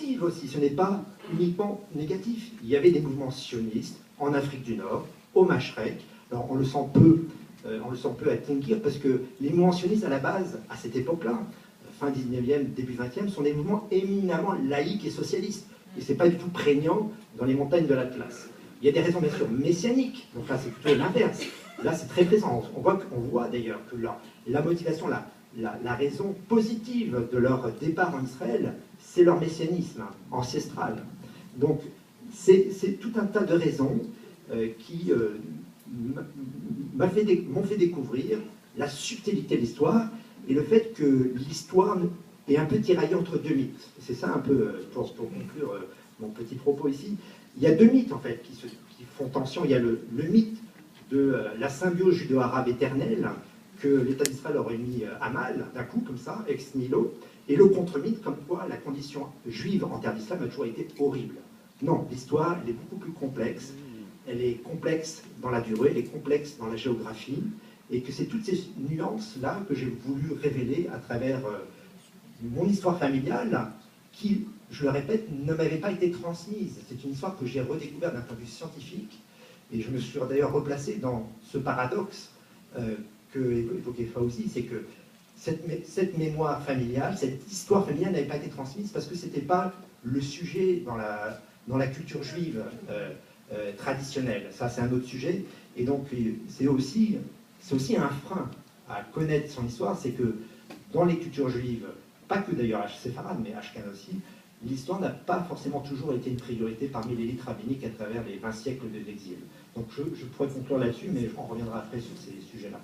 positive aussi, ce n'est pas uniquement négatif. Il y avait des mouvements sionistes en Afrique du Nord, au Mashrek. Alors on le sent peu à Tingir, parce que les mouvements sionistes à la base, à cette époque-là, fin 19e, début 20e, sont des mouvements éminemment laïques et socialistes. Et ce n'est pas du tout prégnant dans les montagnes de l'Atlas. Il y a des raisons bien sûr messianiques, donc là c'est plutôt l'inverse. Là c'est très présent. On voit d'ailleurs que la motivation, la raison positive de leur départ en Israël, c'est leur messianisme ancestral. Donc c'est tout un tas de raisons qui m'ont fait découvrir la subtilité de l'histoire et le fait que l'histoire est un peu tiraillée entre deux mythes. C'est ça un peu, pour conclure mon petit propos ici. Il y a deux mythes en fait qui font tension. Il y a le mythe de la symbiose judéo-arabe éternelle que l'État d'Israël aurait mis à mal d'un coup comme ça, ex nihilo, et le contre-mythe comme quoi la condition juive en terre d'islam a toujours été horrible. Non, l'histoire elle est beaucoup plus complexe. Elle est complexe dans la durée, elle est complexe dans la géographie, et que c'est toutes ces nuances-là que j'ai voulu révéler à travers mon histoire familiale, qui, je le répète, ne m'avait pas été transmise. C'est une histoire que j'ai redécouverte d'un point de vue scientifique, et je me suis d'ailleurs replacé dans ce paradoxe que évoquait Fawzi, c'est que cette mémoire familiale, cette histoire familiale n'avait pas été transmise parce que ce n'était pas le sujet dans la culture juive traditionnelle. Ça, c'est un autre sujet. Et donc, c'est aussi un frein à connaître son histoire, c'est que dans les cultures juives, pas que d'ailleurs séfarades, mais ashkénazes aussi, l'histoire n'a pas forcément toujours été une priorité parmi l'élite rabbinique à travers les 20 siècles de l'exil. Donc je pourrais conclure là-dessus, mais on reviendra après sur ces sujets-là.